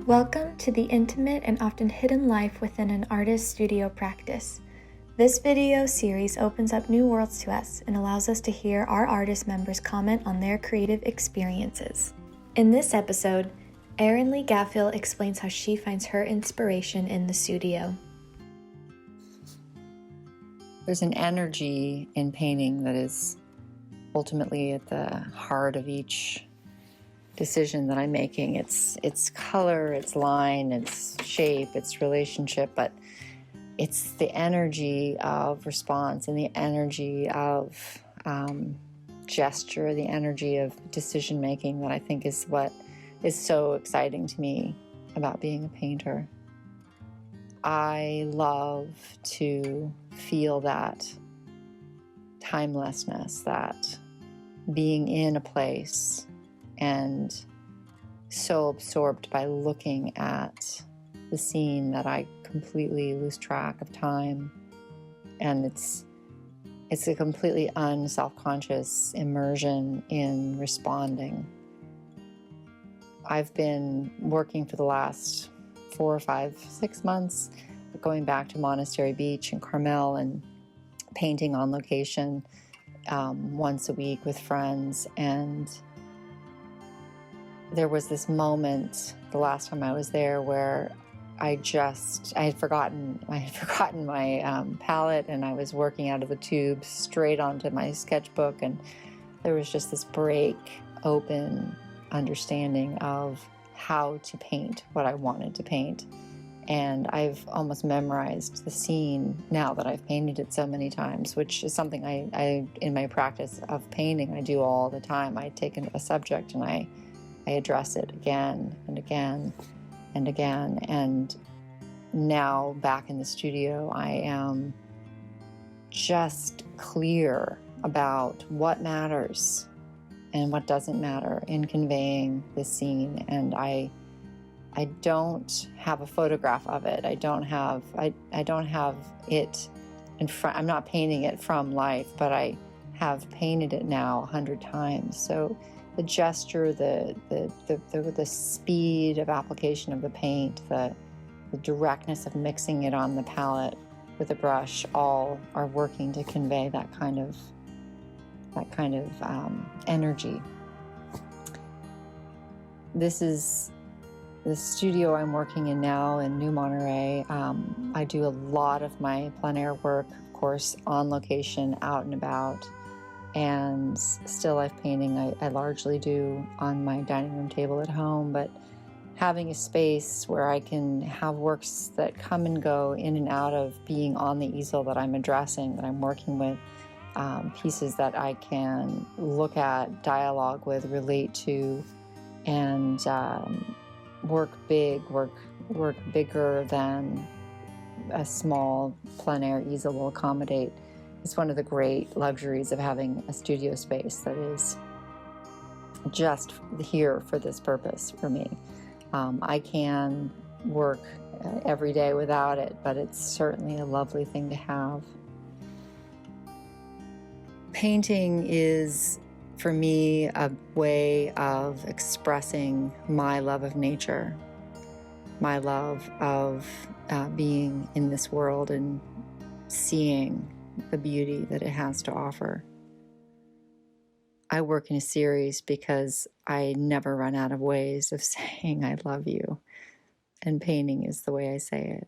Welcome to the intimate and often hidden life within an artist's studio practice. This video series opens up new worlds to us and allows us to hear our artist members comment on their creative experiences. In this episode, Erin Gafill explains how she finds her inspiration in the studio. There's an energy in painting that is ultimately at the heart of each decision that I'm making. It's color, it's line, it's shape, it's relationship, but it's the energy of response and the energy of gesture, the energy of decision making that I think is what is so exciting to me about being a painter. I love to feel that timelessness, that being in a place and so absorbed by looking at the scene that I completely lose track of time. And it's a completely unself-conscious immersion in responding. I've been working for the last 4 or 5, 6 months, going back to Monastery Beach and Carmel and painting on location once a week with friends. And there was this moment the last time I was there where I had forgotten my palette, and I was working out of the tube straight onto my sketchbook, and there was just this open understanding of how to paint what I wanted to paint. And I've almost memorized the scene now that I've painted it so many times, which is something I in my practice of painting, I do all the time. I take a subject and I address it again and again and again. And now back in the studio, I am just clear about what matters and what doesn't matter in conveying the scene. And I don't have a photograph of it. I don't have it in front. I'm not painting it from life, but I have painted it now 100 times. So the gesture, the speed of application of the paint, the directness of mixing it on the palette with a brush, all are working to convey that kind of energy. This is the studio I'm working in now in New Monterey. I do a lot of my plein air work, of course, on location, out and about. And still life painting I largely do on my dining room table at home, but having a space where I can have works that come and go in and out of being on the easel that I'm addressing, that I'm working with, pieces that I can look at, dialogue with, relate to, and work bigger than a small plein air easel will accommodate. It's one of the great luxuries of having a studio space that is just here for this purpose for me. I can work every day without it, but it's certainly a lovely thing to have. Painting is, for me, a way of expressing my love of nature, my love of being in this world and seeing the beauty that it has to offer. I work in a series because I never run out of ways of saying I love you, and painting is the way I say it.